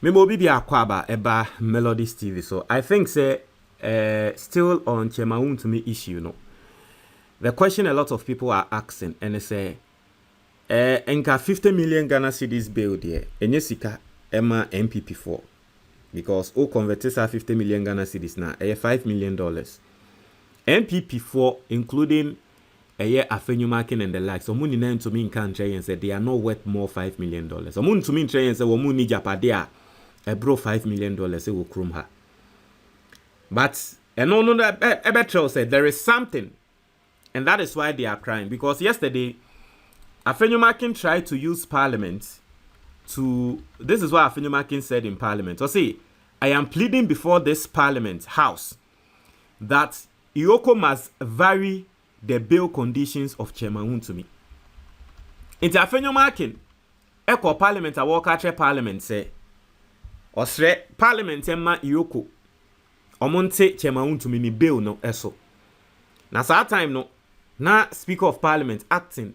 Me mo bibi akwaba eba Melodies TV. So I think say still on Chema Wontumi issue no. The question a lot of people are asking and they say enka 50 million Ghana cedis bill there. Enye sika ema NPP for because all converters are 50 million Ghana cedis now. $5 million. NPP for including Afenyo Markin and the like. So money name to me in country and said they are not worth more $5 million. So money to me in train and say well money japadia bro $5 million will crum her. But and no Ebetro said there is something, and that is why they are crying. Because yesterday Afenyo Markin tried to use Parliament to, this is what Afenyo Markin said in Parliament. So see, I am pleading before this Parliament House that Ioko must vary the bail conditions of Chairman Wontumi. Into Afenyo Markin, Eko Parliament a walk at Parliament say, Osre Parliament emma Ioko Omonte Chairman Wontumi ni bail no eso. Na sa time no, na Speaker of Parliament acting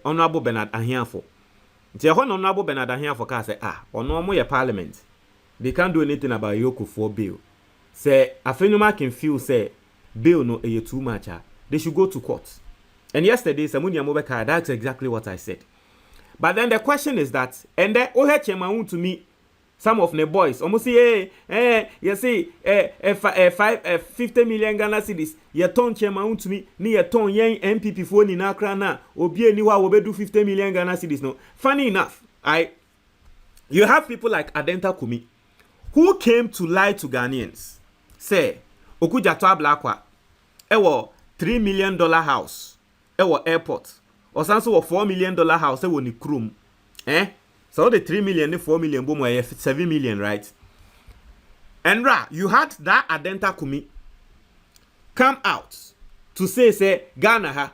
Honorable Bernard Ahiafo. Nti Honorable Bernard Ahiafo ka say ono mo ye Parliament. They can't do anything about Ioko for bail. Say Afenyo Markin feel say bail no too much. They should go to court. And yesterday, Samuni Amobeka, that's exactly what I said. But then the question is that, and then Chairman Wontumi, some of the boys almost say, you see, 50 million Ghana cedis, you turn Chairman Wontumi, ni you turn young NPP phone in Accra na, obi niwa wobe do 50 million Ghana cedis no. Funny enough, you have people like Adenta Kumi, who came to lie to Ghanaians. Say, Okujatwa Blakwa, ewo $3 million house, ewo airport, or some sort of $4 million house, ewo ni krum. So the 3 million, the 4 million, boom, 7 million, right? And you had that Adenta Kumi come out to say Ghana ha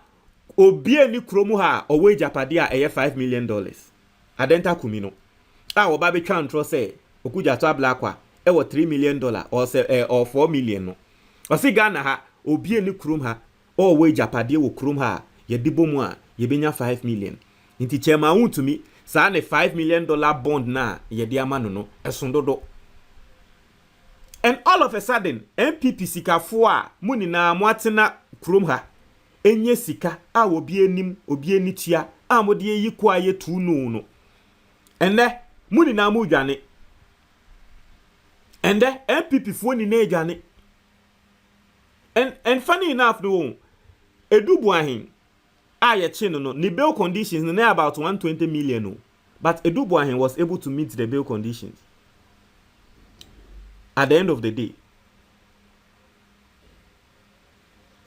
obie ni kromu ha owe japadia $5 million. Adenta Kumi no. Obabe chantro say okuja to Blakwa ewo $3 million or 4 million no. O si Ghana ha obie ni krum ha owe japadia wo krum ha ye dibomu a ye benya 5 million. Inti Chairman Wontumi sa ne $5 million bond na ye di amano no esondodo. And all of a sudden NPP sika fo a muni na moatena krum ha enye sika a obi enim obi enitua a mode yi kwa ye tu no. Ende muni na mu dwane. Ende NPP fo ni na dwane. And funny enough though, Edubu ahin no ni bail conditions no about 120 million no. But Edubu ahin was able to meet the bail conditions at the end of the day.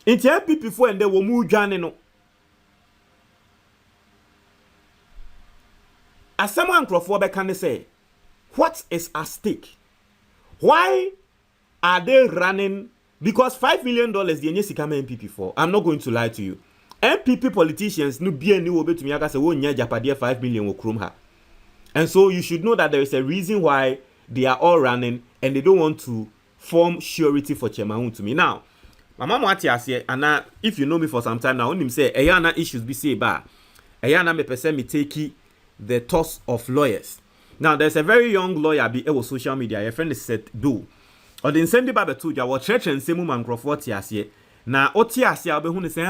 Inti NPP fo ende wo mu dwane no. As someone Crawford can say, what is at stake? Why are they running? Because $5 million the Enyesika NPP for. I'm not going to lie to you. NPP politicians no be any obe to me aka say wo nya japadia 5 million wo krom ha. And so you should know that there is a reason why they are all running and they don't want to form surety for Chairman Wontumi. Now, mama mo ati ase and if you know me for some time now, onim say eyana issues be say ba. Eyana me person me take the toss of lawyers. Now there's a very young lawyer be social media. Your friend is said do. Or the insendi babe to ja wo church and semu man Crawford ti ase. Na oti ase obehu ne say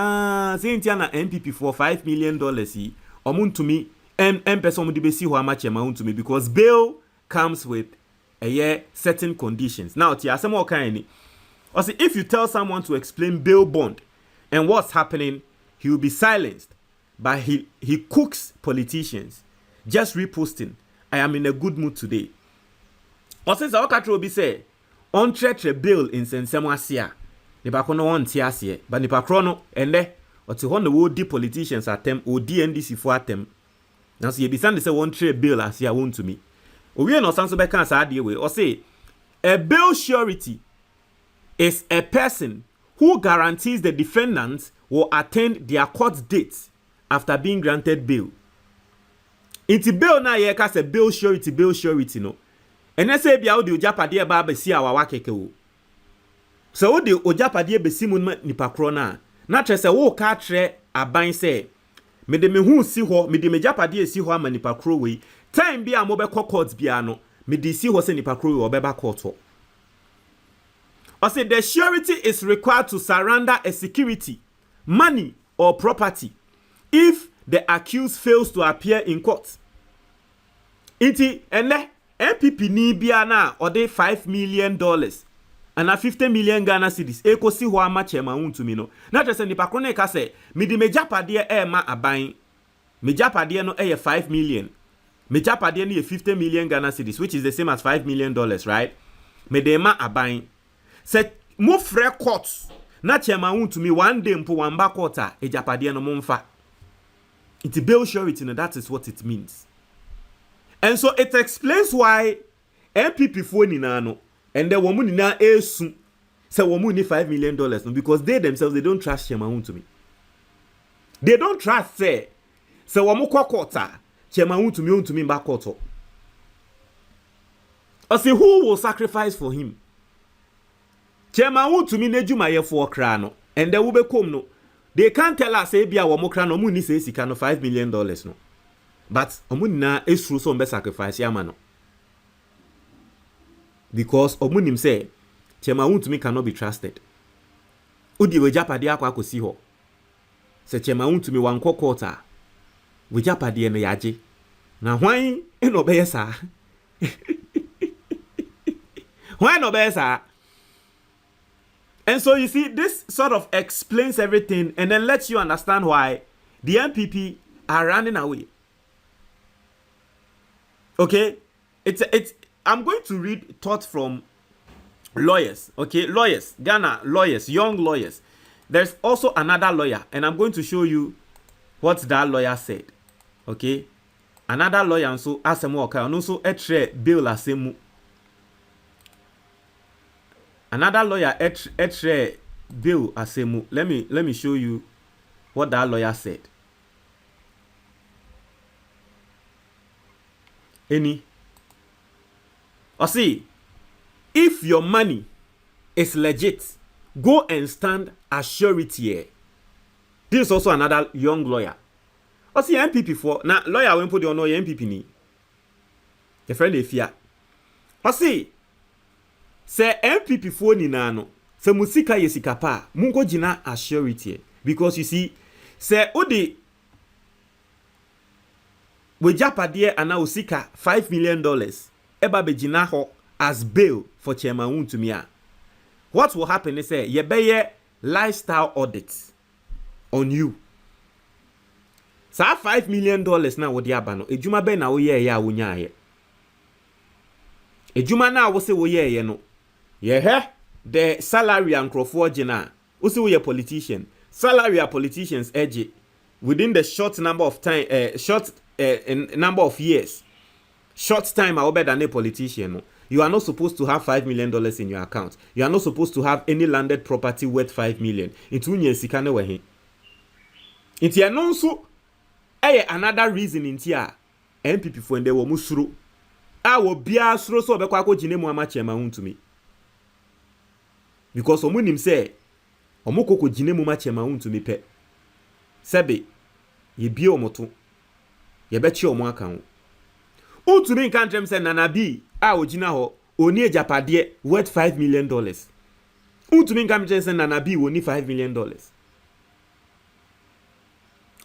say ntia na NPP for $5 million yi omuntumi person mu de besi ho ama Chairman Wontumi because bail comes with a certain conditions. Now ti ase mo kan ni. Or say if you tell someone to explain bail bond and what's happening, he will be silenced. But he cooks politicians just reposting. I am in a good mood today. Or since our country will be say on church bill in Sensemo Asia. Nipa kono won ti ase, but nipa krono ende oti ho na wo di politicians atem, o di NDC fo atem. Na so ye bi sande say won trade bill Asia Wontumi. Owie no sanso be kan sa ade we, o say a bail surety is a person who guarantees the defendants will attend their court dates after being granted bail. Inti bail na ye ka say bail surety no. Ene say bia wo di ojapade ba ba si awawa keke wo. So wo di ojapade be si mun nipa kro na tre say wo ka tre aban say me de me hu si ho me de me japade si ho ama nipa kro we time bia mo be court bia no me DC was in Ipakru or Beba Koto. I said the surety is required to surrender a security, money, or property if the accused fails to appear in court. Inti ene NPP ni bia na ode $5 million and a 50 million Ghana cedis. Eko si ho ama chema Wontumi no. Na trese nipa krone ka se me di mejapade e ma aban. Mejapade no e 5 million. Mejapade no 50 million Ghana cedis, which is the same as $5 million, right? Me de ma aban. Se mo frɛ court na chema Wontumi one day mpo wamba court a ejapade no momfa. It's bail surety, and that is what it means. And so it explains why NPP for Ninano and the woman na soon say woman need $5 million no, because they themselves they don't trust Chema Wontumi. They don't trust say woman kwakota Chema Wontumi back koto. I say who will sacrifice for him? Chema Wontumi nejuma ye for krano and they will be come no. They can't tell us say bia woman krano mu ni say sika no $5 million no. But omuni is through some sacrifice yamano. Because omunim say Chema Wontumi cannot be trusted. Udi wejapade akwa akosi ho. Se Chema Wontumi wanko quarter. Wejapade no yaje. Na hwan eno be sa. Hwan no be sa. And so you see this sort of explains everything and then lets you understand why the NPP are running away. Okay, I'm going to read thoughts from lawyers. Okay, lawyers, Ghana lawyers, young lawyers. There's also another lawyer, and I'm going to show you what that lawyer said. Okay, another lawyer and so asemu oka and also etre bill asemu. Another lawyer etre bill asemu. Let me show you what that lawyer said. Any or see if your money is legit, go and stand as surety here. This is also another young lawyer. Or see NPP for now lawyer when put the no NPP ni. The friend they fear. Or see say NPP for ni nano. Se musika yesika pa mungo jina as surety because you see say odi we japade ana usika $5 million eba begina ho as bail for Chema Wontumi. What will happen is say ye beye lifestyle audits on you. Sa $5 million na wo de aba no ejuma be na wo ye ya wonya ye. Ejuma na wo se wo ye no. Ye he the salary and crofo gina. Wo se wo ye politician. Salary a politicians edge within the short number of time number of years, short time are better than a politician. You are not supposed to have $5 million in your account. You are not supposed to have any landed property worth $5 million. Into sikane wehe. Inti anonso another reason intia NPP for nde wo musuru. Wo bia suro so obekwa akogine mu ama Chema Wontumi. Because omunim say omukoko gine mu ma Chema Wontumi pe. Sebe ye bia omoto. Ye bechi omo aka ho. Wontumi nka ntrem se nanabi ogina ho oni ejapade worth $5 million. Wontumi nka ntrem se nanabi oni $5 million.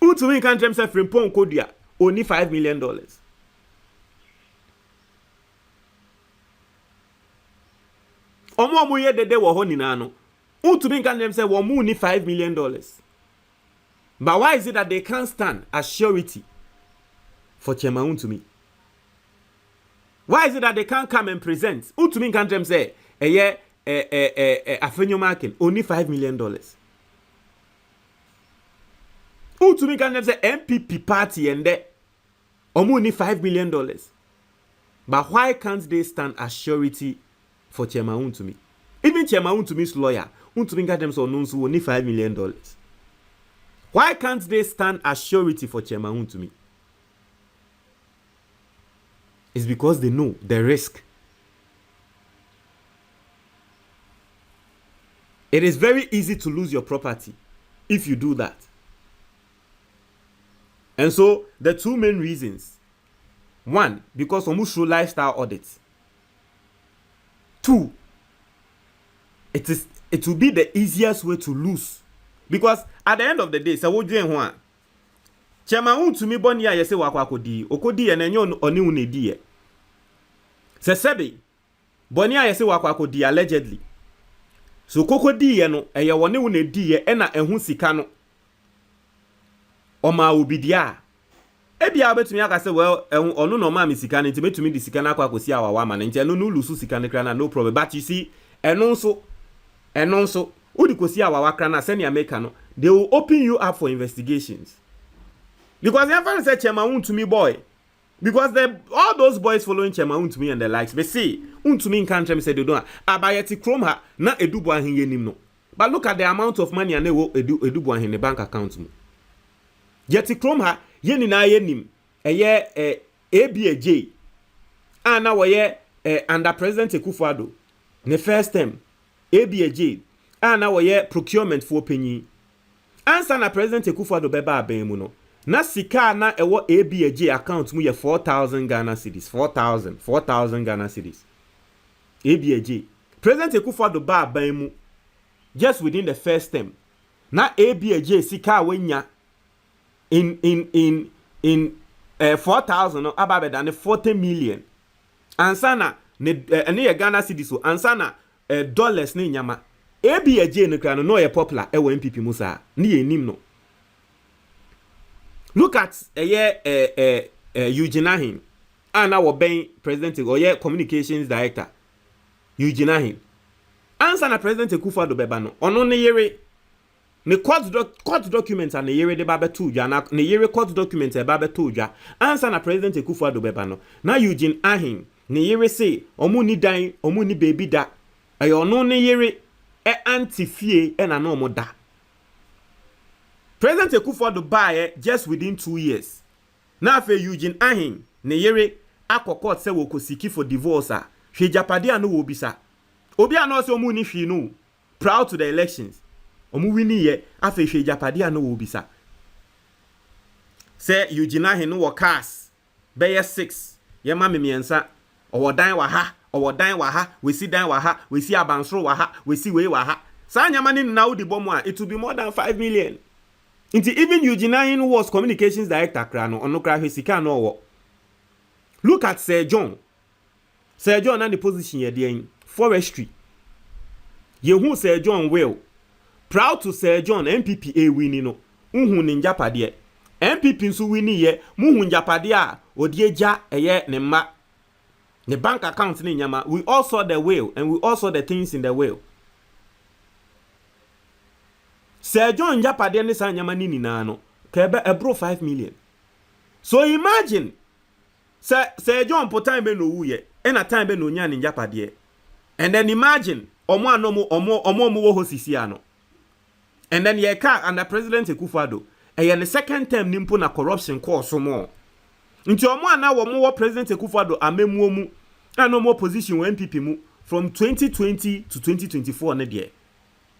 Wontumi nka ntrem se frimpon kodua oni $5 million. Omo ye dede wo ho nina no. Wontumi nka ntrem se wo mu ni $5 million. But why is it that they can't stand as surety for Chema Wontumi? Why is it that they can't come and present? Wontumi can't them say Afenyo Markin only $5 million. Wontumi can't them say NPP party and they only $5 million. But why can't they stand as surety for Chema Wontumi? Even Chema Wontumi's lawyer, Wontumi can't them say only $5 million. Why can't they stand as surety for Chema Wontumi? It's because they know the risk. It is very easy to lose your property if you do that. And so, the two main reasons. One, because omushu lifestyle audits. Two, it will be the easiest way to lose. Because at the end of the day, so what do you want? Chairman to me boni ya yese wakodi. Okodi and enyo oni unedi. Se sebe boni ya yese wakodi allegedly. So kokodi ye no eye woni unedi ye ena ehun sika no. Oma obidia. Ebia betumi aka se well onu no ma mi sika no ntimetumi di sika na akwakosi awawa ma nti eno no lusu sika ne kra na no problem. But you see eno nso udi kosi awawa kra na send make no, they will open you up for investigations. Because everyone said Chairman Wontumi boy. Because all those boys following Chairman Wontumi and the likes, they say Wontumi in country said they don't abayeti chrome ha na edubu ahin yenim no. But look at the amount of money and they will edubu ahin the bank account mo. Yeti chrome ha yeni na yenim eye ABAJ na woye under President Akufo-Addo the first time ABAJ na woye procurement for penny. Answer na President Akufo-Addo beba aben mu no. Na sika na ewo ABAJ account mu ye 4,000 Ghana cedis. 4,000 Ghana cedis. ABAJ. President Akufo-Addo ba aban mu just within the first term. Na ABAJ sika wenya in 4,000 no ababe than 40 million. Ansana ne Ghana cedis so ansana dollars ne nyama. ABAJ no kra no ye popular ewo NPP musa. Ni enim no. Look at Eugene Ahin. And now obeying President or communications director. Eugene Ahin. Answer na President Akufo-Addo beba no. Ono ne yere ne court documents and ne yere de babe tuja na ne yere court documents e babe tuja. Answer na President Akufo-Addo beba no. Na Eugene Ahin ne yere say omu ni dan, omu ni baby da. Ayo ono ne yere anti fie e na no mo da. President Akufo-Addo buy just within 2 years. Na fe Eugene Ahin ne yere akokot se wokosiki for divorce a. Hwe japade anu wo bisa. Obi anu se omu ni hwi no. Proud to the elections. Omu wini ye afe hwe japade anu wo bisa. Se Eugene Ahin no wo cars beye 6. Ye ma memiensa. Owo dan wa ha, we see dan wa ha, we see abansoro wa ha, we see we wa ha. Sa nyama ni na wo di bomu a, it will be more than 5 million. Even Eugene Ahin was communications director krano ono kra hwesika no wo. Look at Sir John. Sir John na the position ye dey forestry. Yehu Sir John well. Proud to Sir John NPP e wini no. Unhu ni njapade. NPP nso wini ye muhu njapade a odieja eye ne mma. The bank account ni nyama. We all saw the will and we all saw the things in the will. Sir John Japade ne sa nyama ni na no kebe ebro 5 million. So imagine Sir John po time be no wuye e na time be no nya ni Japade. And then imagine omo wo hosisi ano. And then ye ka under President Akufo-Addo e the second term nimpo na corruption course mo. Nti omo ana wo President Akufo-Addo amemu mu na no more position wo NPP mu from 2020 to 2024 ne de.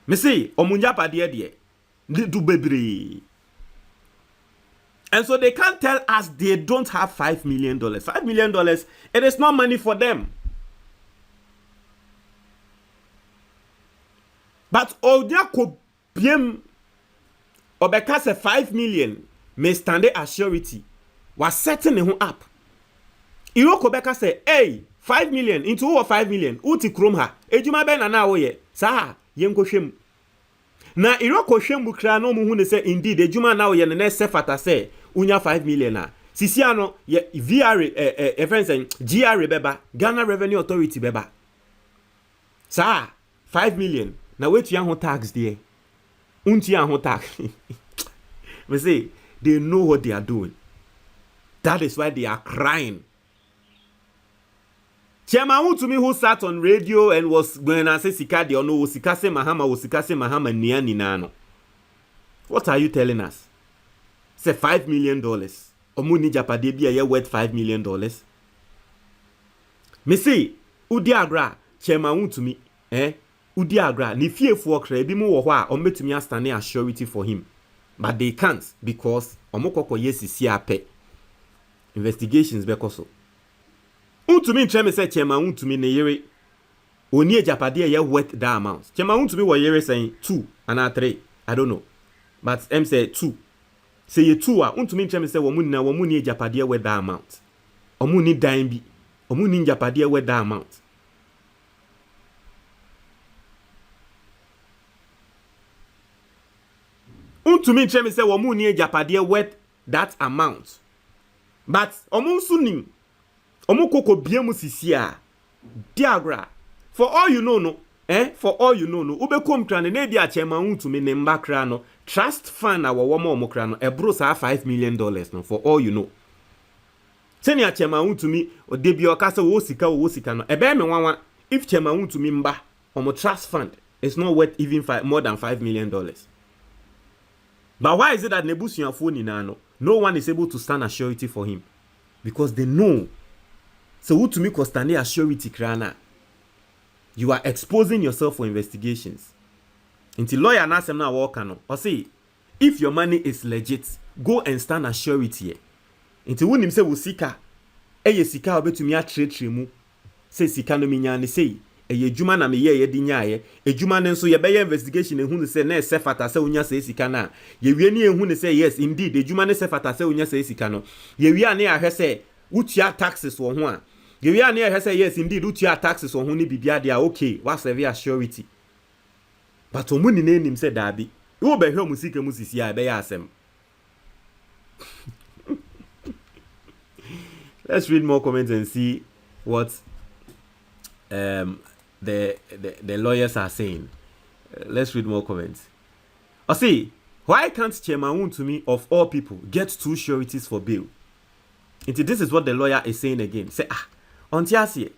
Me say omunjapade de do bebre. And so they can't tell us they don't have $5 million. $5 million, it is not money for them. But odia ko biem obeka se 5 million may stand as surety was setting him up. Iroko beka say, hey, 5 million into over 5 million. Uti krom ha. Ejuma ben na wo ye. Sa yenko hwem. Na iroko hwem bu kra no mu hu ne say indeed ejuma na wo ye ne sefata say unya 5 million na. Sisi ano ye VR friends GR beba, Ghana Revenue Authority beba. Sa 5 million. Na wetu yan ho tax there. Unti yan ho tax. We say they know what they are doing. That is why they are crying. Chairman Wontumi who sat on radio and was when I say sika de ono sika se mahama ni nano. What are you telling us? Say $5 million. Omu ni japade bia ye worth $5 million. Me say udi agra Chairman Wontumi udi agra ni fiefo okra bi mu wo ho a ometumi astane as surety for him. But they can't because omokoko yesisi ape. Investigations because so. Wontumi ntwe me say Chairman Wontumi ne yere Only Japade ye worth that amount. Chairman Wontumi was here saying 2 and 3. I don't know. But M said 2. Say ye 2 Wontumi chairman say womuni Japade worth that amount. Omuni dime bi. Omuni Japade worth that amount. Wontumi chairman say womuni Japade worth that amount. But omun sunim. Omun koko biemu sisia. Diagra. For all you know, no. For all you know, no. Ube kom krane ne bia Chairman Wontumi ne mba kra no. Trust fund our woman omokra no. Ebro sa $5 million no. For all you know. Senya Chairman Wontumi o debi o kasa wo sika no. Ebe me wanwa if Chairman Wontumi mba omo trust fund, it's not worth even more than $5 million. But why is it that Nebusuafo ninano, no one is able to stand as surety for him? Because they know. So Wontumi ko stand as surety krana. You are exposing yourself for investigations. Until lawyer na sem na work no. Or say, if your money is legit, go and stand as surety. Until wunim se wo sika, eye sika obetumi atretre mu. Say sika no minya ne say, eye djuma na me ye di nyaaye. Ejuma ne nso ye be investigation ehunu se na sefata se onya se sika na. Ye wie ne ehunu se yes indeed ejuma ne sefata se onya se sika no. Ye wie ane ahwe se utua taxes wo ho a. Ye wie ane ahwe se yes indeed utua taxes wo ho ni bibia dia okay, wa serve as surety. But omuni ne nim se dabi. Wo be hwe musika musisi a be ya asem. Let's read more comments and see what the lawyers are saying. Let's read more comments. I see, why can't Chairman Wontumi of all people get 2 sureties for bail? This is what the lawyer is saying again. Say on tiasie.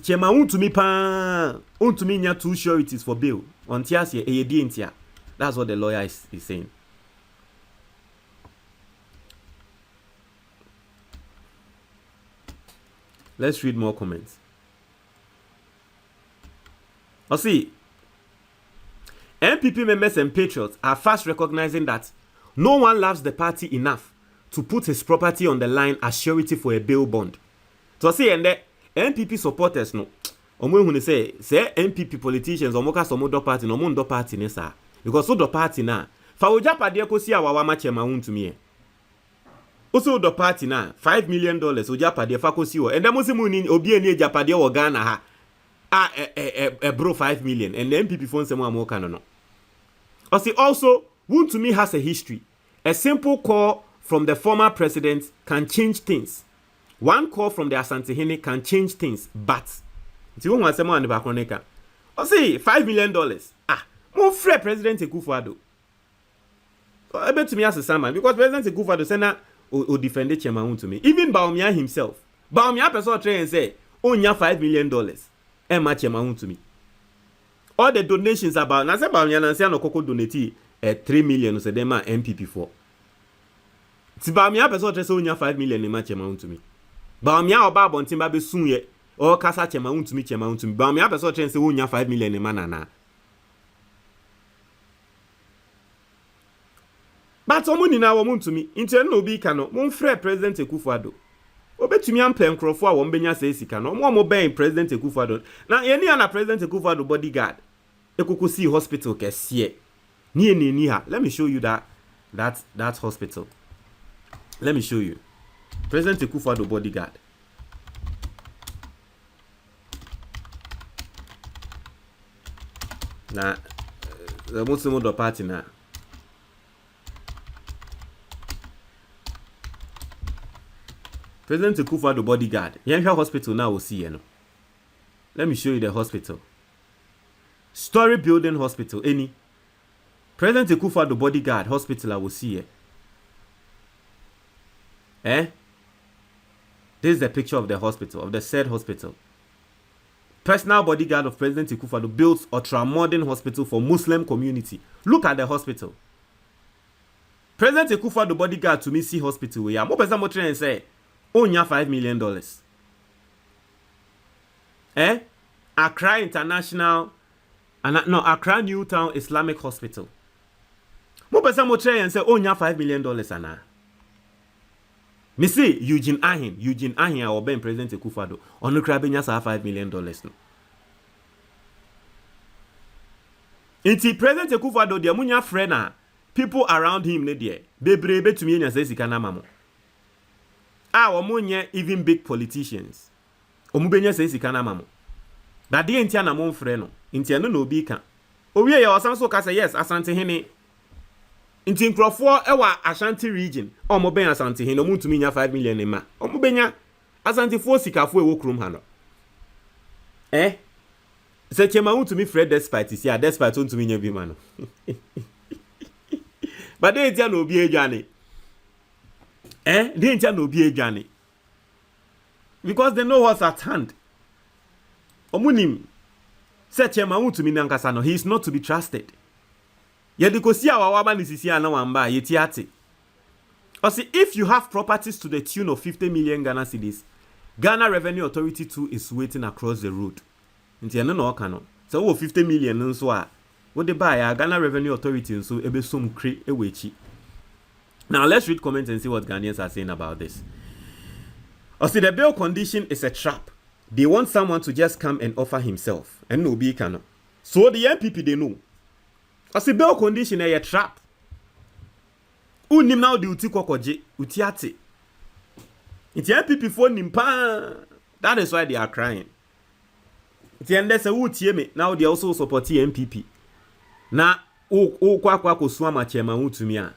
Chairman Wontumi Wontumi nya 2 sureties for bail. On tiasie eyedi entia. That's what the lawyer is saying. Let's read more comments. See, NPP members and patriots are fast recognizing that no one loves the party enough to put his property on the line as surety for a bail bond. So see, and the NPP supporters no, when say NPP politicians omoka somo do party no do party nesa because so do party na fa oja pade ko si awawa ma Chairman Wontumi. Also the party na $5 million oja pade fa ko si wo and dem se mu ni obi eni eja pade wo Ghana ha bro 5 million and the NPP phone some more no. Also Wontumi has a history. A simple call from the former president can change things. One call from the Asantehene can change things, but ti won asemo an ba kronika. $5 million. Mo free President Akufo-Addo. Ebetumi as a summon because President Akufo-Addo say na o defend Chairman Wontumi. Even Bawumia himself. Bawumia person try and say onya $5 million. Emma Chairman Wontumi. All the donations about na say Bawumia na say no koko donate 3 million so dem NPP for. Ti Bawumia person try say onya $5 million Emma Chairman Wontumi. Bawumia oba bontin ba be sunye o kasa Chairman Wontumi. Bawumia person try say onya $5 million Emma nana. But omuni na Wontumi into no bi ka no mon frɛ President Akufo-Addo. Obetumi ampe nkrofo a wo mbenya say sika no mo ben President Akufo-Addo. Na ye ni ana President Akufo-Addo bodyguard. Ekuku see hospital kese. Ni ha. Let me show you that hospital. Let me show you. President Akufo-Addo bodyguard. Na the Muslim do party na. President Akufo-Addo bodyguard. Yenhwa hospital now will see no. Let me show you the hospital. Story building hospital. Any. President Akufo-Addo bodyguard hospital I will see here. This is the picture of the hospital, of the said hospital. Personal bodyguard of President Akufo-Addo builds ultra-modern hospital for Muslim community. Look at the hospital. President Akufo-Addo bodyguard to me see hospital where I'm open some train and say onya $5 million. Accra International Accra Newtown Islamic Hospital. Mo pesa mo try and say onya $5 million ana. Me say Eugene Ahin our Ben President Akufo-Addo. Onu kra benya sa $5 million no. Inti President Akufo-Addo de munya friend na people around him ne de bebre betumi enya say sika na mamo. Omunye even big politicians. Omubenya say sika na mamo. But de ntia na mo friend no. Inti eno na obi ka. Owie ya osan so ka say yes Asante Hene. Inti nkrofo ewa Ashanti region. Omobenya Asante Hene omuntumi nya 5 million ma. Omubenya Asante fo sikafo ewo krom ha no. Se chema Wontumi Fred despite is here despite Wontumi nya bi ma no. But de ntia na obi edwane. De ntia na obi edwane. Because they know what's at hand. Omunim se chema Wontumi nankasa no, he is not to be trusted. Yedikosi awawaba ni sisi ana wamba yeti ate. Osi if you have properties to the tune of 50 million Ghana cedis, Ghana Revenue Authority too is waiting across the road. Nti eno no ka no. So wo 50 million nso a wo de buy ya Ghana Revenue Authority nso ebe som kre ewechi. Now let's read comments and see what Ghanaians are saying about this. Osi the bail condition is a trap. They want someone to just come and offer himself. And no be cano. So the NPP they know. Osi bail condition is a trap. Unim now the uti kokoje utiate. It's NPP for nimpa. That is why they are crying. It's ended se utie me. Now they also support NPP. Na kwa kuswama chema Wontumi.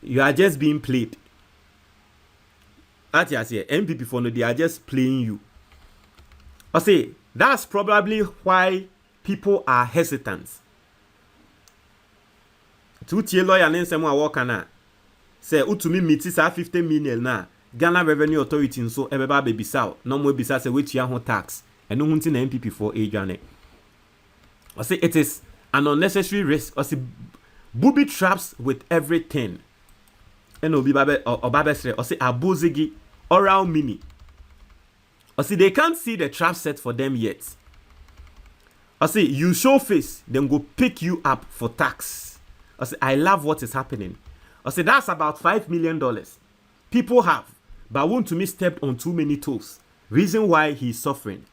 You are just being played. At ya say NPP for no, they are just playing you. I say that's probably why people are hesitant. To tie lawyer nensem a work na say Wontumi miti sa 50 million na Ghana Revenue Authority nso ebeba be bisa no mo bisa say wetua ho tax eno hunti na NPP for adwane. I say it is an unnecessary risk. I say booby traps with everything. Eno bi babe obabesre I say abuzigi oral mini. I see they can't see the trap set for them yet. I see you show face, then go pick you up for tax. I say I love what is happening. I say that's about $5 million. People have, but Wontumi stepped on too many toes. Reason why he's suffering.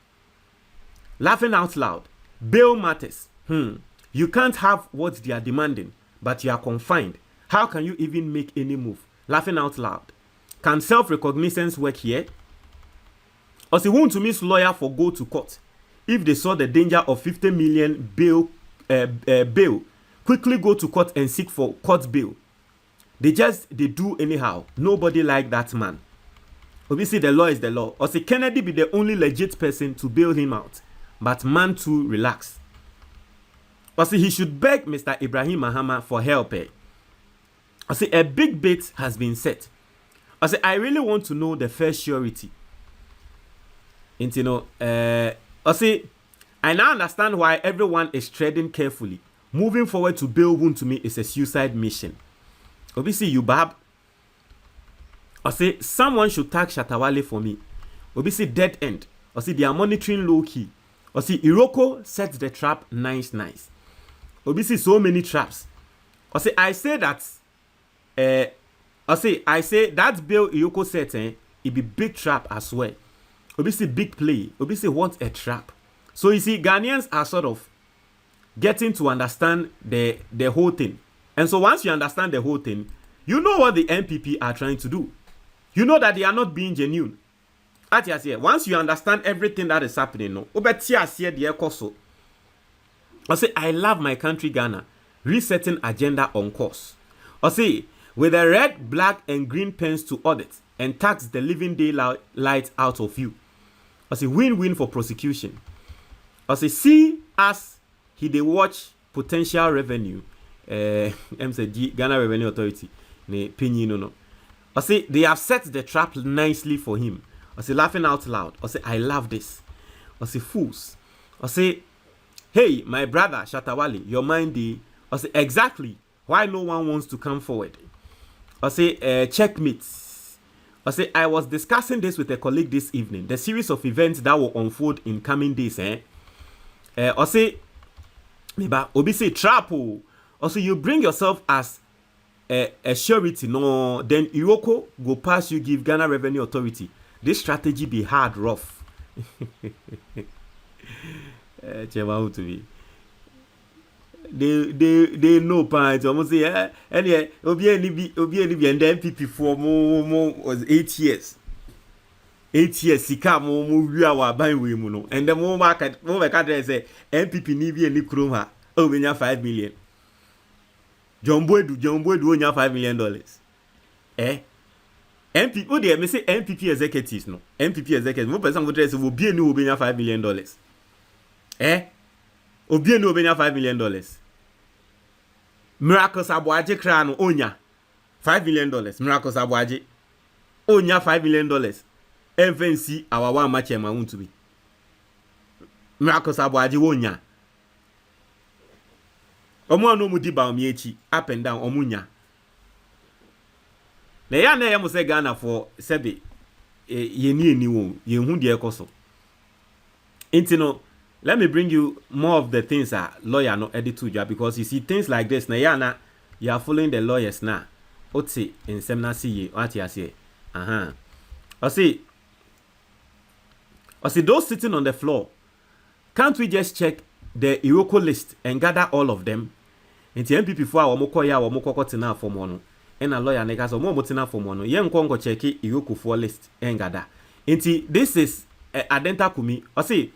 Laughing out loud. Bail matters. You can't have what they are demanding, but you are confined. How can you even make any move? Laughing out loud. Can self-recognizance work here? Or see Wontumi's lawyer for go to court if they saw the danger of 50 million bail, quickly go to court and seek for court bail. They do anyhow. Nobody like that man. Obviously the law is the law. Or see Kennedy be the only legit person to bail him out, but man too relax. Or see he should beg Mr. Ibrahim Mahama for help. Or see a big bait has been set. Or see I really want to know the first surety. And you know, I see, I now understand why everyone is treading carefully. Moving forward to bail Wontumi is a suicide mission. Obviously, you bab. I say someone should tag Shatawale for me. Obviously, dead end. I see they are monitoring low key. I see Iroko sets the trap nice. Obviously, so many traps. I say that. I say that bail Iroko set, it be big trap as well. Obviously, big play. Obviously, what a trap. So you see, Ghanaians are sort of getting to understand the whole thing. And so once you understand the whole thing, you know what the NPP are trying to do. You know that they are not being genuine. Once you understand everything that is happening, I say, I love my country, Ghana. Resetting agenda on course. I say, with the red, black, and green pens to audit and tax the living daylight out of you. I say win-win for prosecution. I say see as he they watch potential revenue. Ghana Revenue Authority. No. I say they have set the trap nicely for him. I say laughing out loud. I say I love this. I say fools. I say, hey, my brother Shatawale, your mind I say exactly why no one wants to come forward. I say checkmate. I say I was discussing this with a colleague this evening. The series of events that will unfold in coming days. I say, Obi say trap. Also, you bring yourself as a surety. No, then Iroko go pass you give Ghana Revenue Authority. This strategy be hard rough. they know point. Almost say any obi any be and NPP for more was 8 years. 8 years sika mo wi awa ban we mu no. And the more market say NPP ni bi any krom ha. O benya 5 million. John Boydu onya $5 million. NPP, oh dear, me say NPP executives no. NPP executives. One person would say, "Will be any obenya $5 million." Obi any obenya $5 million. Miracles Abuaje krano onya $5 million. Miracles Abuaje onya $5 million. FNC our one match ma Wontumi. Miracles Abuaje onya. Omo no mu di ba omi echi up and down omunya. Na ya na ya mo say Ghana for sebe ye ni wo ye hu de ekoso. Intino, let me bring you more of the things a lawyer no edit to job, because you see things like this na ya na you are following the lawyers na. Oti in semna see what you say. I see those sitting on the floor. Can't we just check the Iroko list and gather all of them? Inti NPP for our mokoya or mokokotena for mono. And a lawyer niggas or more motina for mono. Yen kongo cheki Iroko for list and gather. Inti this is Adenta Kumi. I see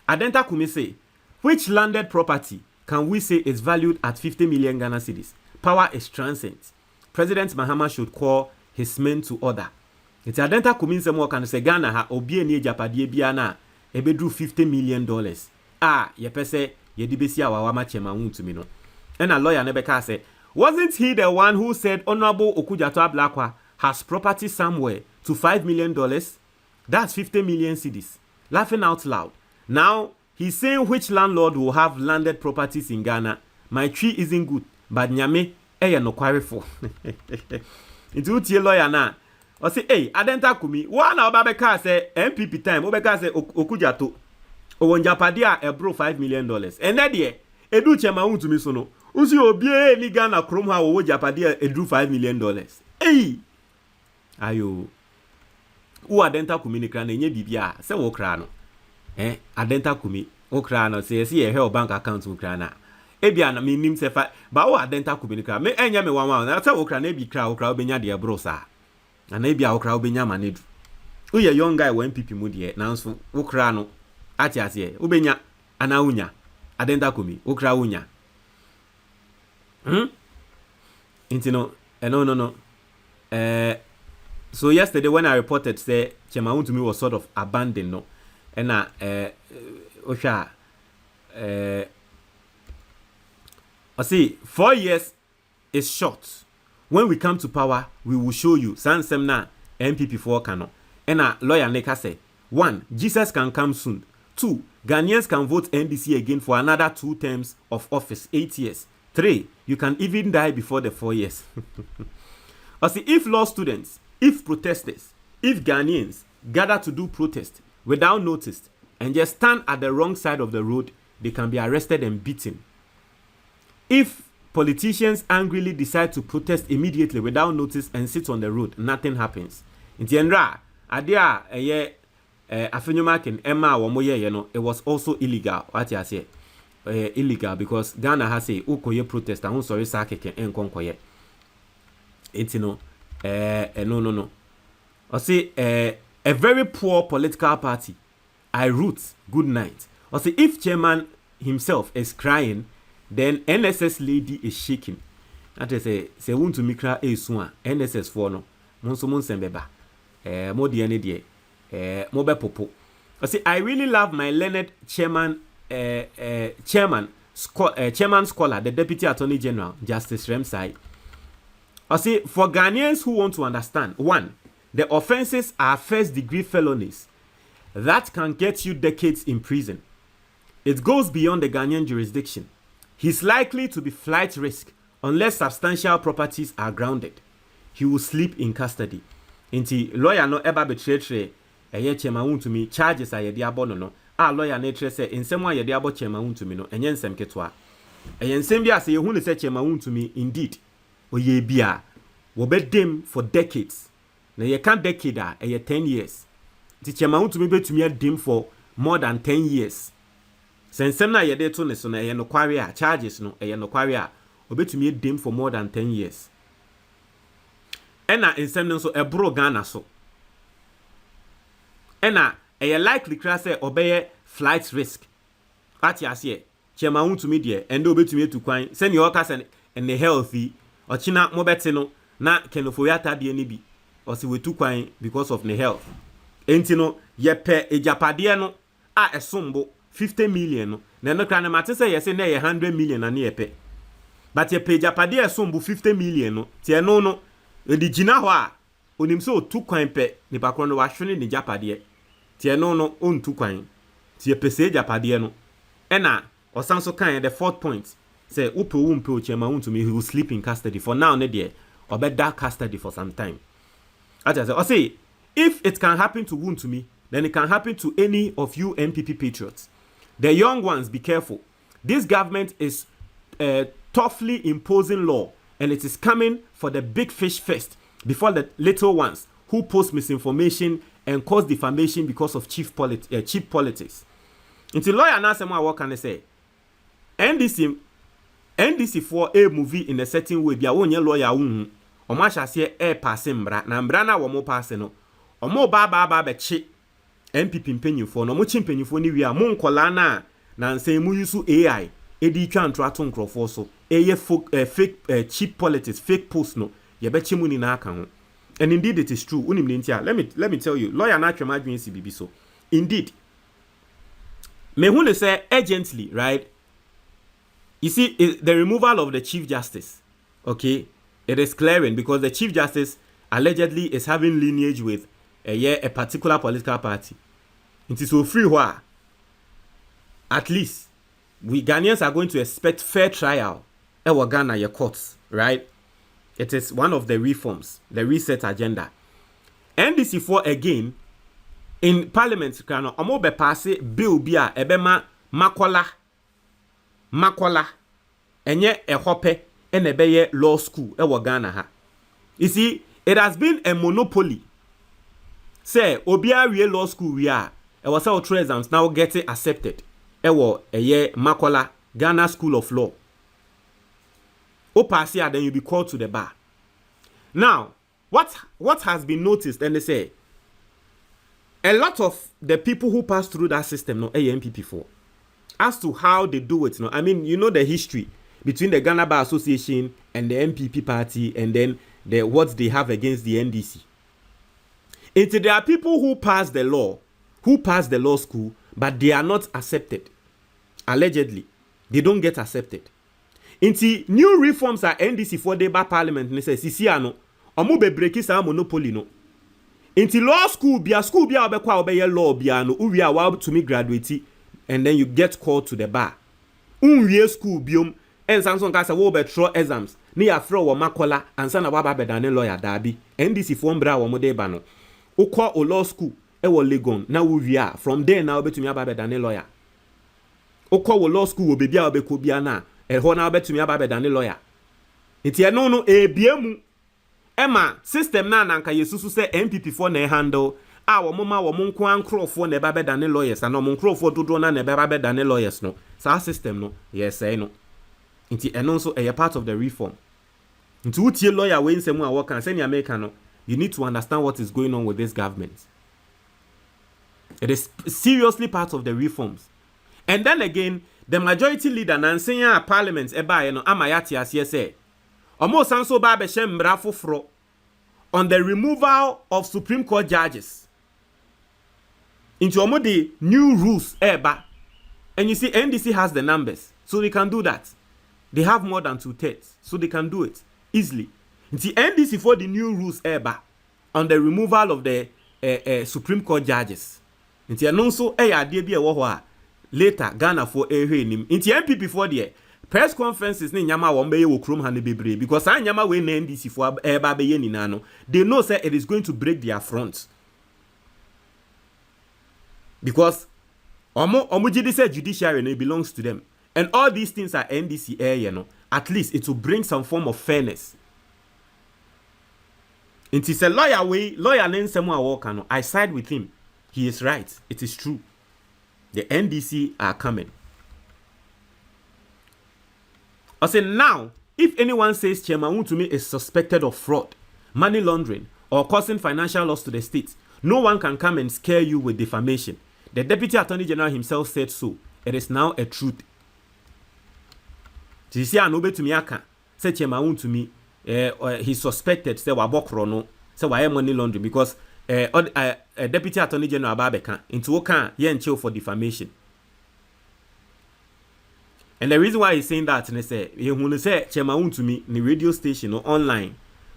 Adenta Kumi say, which landed property can we say is valued at 50 million Ghana cedis? Power is transient. President Mahama should call his men to order. It's Adenta Kumi se mo kan se Ghana ha obi eni japadie bia na ebedru $50 million. Ye pese ye di besi awawa ma chema Wontumi no. And a lawyer nebeka say, wasn't he the one who said Honorable Okujato Ablakwa has property somewhere to $5 million? That's 50 million cedis. Laughing out loud. Now, he's saying which landlord will have landed properties in Ghana. My tree isn't good, but nyame no quarry for. Into utie lawyer na. I say, hey, Adenta Kumi, one of Babeka say MPP time, Obeka say Okujato. Owonjapadia ebro $5 million. And that year, edu chema Wontumi sono. Usi obie ni Ghana krom ha owo japadia edru $5 million. Hey! Ayo. U Adenta Kumi ni kra na enye bibia se wo kra no. Adenta Kumi wo kra no se ye he bank account wo kra na. Ebia na minim se fa ba wo Adenta Kumi ni kra. Me enya me wanwa na se wo kra na ebi kra wo kra obenya de ebro sa. Na ebia wo kra obenya manedu. U ye young guy wo MPP mu de na nso wo kra no ati ase obenya ana unya. Adenta Kumi wo kra unya. No. So yesterday when I reported say Chema Wontumi was sort of abandoned, no, and I see 4 years is short. When we come to power, we will show you. San semna MPP for Kano. And lawyer Neka say, 1. Jesus can come soon. 2. Ghanaians can vote NDC again for another 2 terms of office, 8 years. 3. You can even die before the 4 years. I see if law students, if protesters, if Ghanaians gather to do protest without notice and just stand at the wrong side of the road, they can be arrested and beaten. If politicians angrily decide to protest immediately without notice and sit on the road, nothing happens. In Tiendra, Adia, Afenyo Markin and it was also illegal. What I say? Illegal because Ghana has a ukoye protest and sorry sakeke en konkoye. It's no. I say a very poor political party. I root good night. I say if chairman himself is crying, then NSS lady is shaking. That is say Wontumi kra esua NSS for no. Monso monsembeba. Mo die ne die. Mo be popo. I say I really love my learned chairman chairman scholar, the Deputy Attorney General, Justice Remsai. I say, for Ghanaians who want to understand, 1, the offenses are first-degree felonies that can get you decades in prison. It goes beyond the Ghanaian jurisdiction. He's likely to be flight risk unless substantial properties are grounded. He will sleep in custody. Inti lawyer no eba betray Chema Wontumi charges are yedi abono no. Lawyer nature say in some way ye abo Chema Wontumi no enye nsem ketwa enye nsem bia say ehunu say Chema Wontumi indeed oye bia wo bedem for decades na ye can decade a 10 years ti Chema Wontumi betumi adim for more than 10 years Sensem na yede to ne so na ye no kware a charges no ye no kware a obetumi edim for more than 10 years. Ena ensem no so ebro Ghana so. Ena ye likely kra say obeye flight risk. Ati ase Chema Wontumi de ende obetumi etu kwan se ne oka se ne healthy ochina mobete no na kenofoyata de ne bi ose wetu kwan because of ne health. Enti no ye pe ejapade no a esombo 50 million no na no kra na mate se ye se na ye 100 million na ne ye pe. But ye pe ejapade esombo 50 million no tie no edi gina ho a onim se otu kwan pe ni pakro no wa hwene ne japade tie no ontu kwan tie pe se ejapade no ena osanso kan the fourth point say upe wumpe Chema Wontumi he will sleep in custody for now ne there or be dark custody for some time. As I say, if it can happen to Wontumi, then it can happen to any of you NPP patriots. The young ones, be careful. This government is toughly imposing law, and it is coming for the big fish first before the little ones who post misinformation and cause defamation because of cheap politics. Until lawyer now say what can I say? NDC for a movie in a certain way, there won't lawyer won. Or much as here air passing bra, Nambrana or more passing, or more baba bechi NPP penny for no much penny for ni we are mon colana, nan say muyusu AI, edi chan traton crofoso, fake cheap politics, fake post no, ye betchi money na account. And indeed it is true. Let me tell you, lawyer natural margin CBB so. Indeed. Me who say urgently, right? You see, the removal of the Chief Justice, okay, it is clearing because the Chief Justice allegedly is having lineage with a particular political party. It is so free where at least we Ghanaians are going to expect fair trial in Ghana your courts, right? It is one of the reforms, the reset agenda. NDC for again in Parliament, Krano, omo be pass bill bia ebema makola enye ehope enebeye law school ewo Ghana ha. You see, it has been a monopoly. Say obia wie law school we are e was our exams now getting accepted ewo eye makola Ghana School of Law. O pass here, then you be called to the bar. Now, what has been noticed, and they say a lot of the people who pass through that system, no AMPP for, as to how they do it. No, I mean, you know the history between the Ghana Bar Association and the MPP party, and then what they have against the NDC. There are people who pass the law school, but they are not accepted. Allegedly, they don't get accepted. Into new reforms are NDC for the bar parliament. Ne say sisiano, omo be breaki sa monopoly no. Into law school, be obekwa obeye law bia no. Uwi a wa to me graduate, and then you get called to the bar. Unwie school biom, and Samson kasa wo be throw exams. Ni afro wo makola, and sana wa ba be dane lawyer dabi. NDC for mbra wo mode ba no. Ukwa o law school, e wo Legon, na uwi a. From there now be to me ba be dane lawyer. Ukwa wo law school wo be bia obeko bia na. Ho na obetumi aba dane lawyer. Nti eno no ebiemu ema system na nanka yesusu se MPP for na handle a wo moma wo nko ankrofo na eba dane lawyers na mo nkrofo dodo na eba dane lawyers no. Sa system no yes no. Nti eno so a part of the reform. Nti utie lawyer we nsemu a wo kan se ni America no, you need to understand what is going on with this government. It is seriously part of the reforms. And then again, the majority leader Nansenya Parliament eba no amayati as say omo sanso ba be shembra foforo on the removal of Supreme Court judges into omo the new rules eba. And you see NDC has the numbers, so they can do that. They have more than 2/3, so they can do it easily. Into NDC for the new rules eba on the removal of the Supreme Court judges. Into anonso ade bi e wo ho a later Ghana for nim inti MPP for the press conferences ni nyama wo mbeye wo krom ha ne bebre because an nyama we na NDC for eba be ye nina no, they know say it is going to break their front because omo gidi say judiciary no belongs to them, and all these things are NDC you know, at least it will bring some form of fairness. Inti say lawyer nensemu a work I side with him. He is right, it is true. The NDC are coming. I say now, if anyone says Chairman Wontumi is suspected of fraud, money laundering, or causing financial loss to the state, no one can come and scare you with defamation. The Deputy Attorney General himself said so. It is now a truth. You see, I know to me, say Chairman Wontumi, he suspected, say wabokro no, say why money laundering because Deputy Attorney General Ababeka into Okan yen chill for defamation. And the reason why he's saying that, and say he want to say Chairman Wontumi ni radio station or online.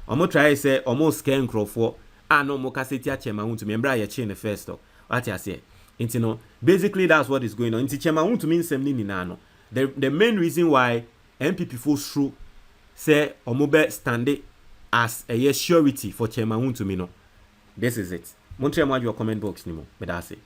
Omo try say almost scare for no mo kaseti Chairman Wontumi. Mbra ye chain the first talk. What I say. Into no, basically that's what is going on. Into Chairman Wontumi nsem ni no. The main reason why NPP force through say omo be stand as a surety for Chairman Wontumi no. This is it. Montreal your comment box ni mo. But that's it.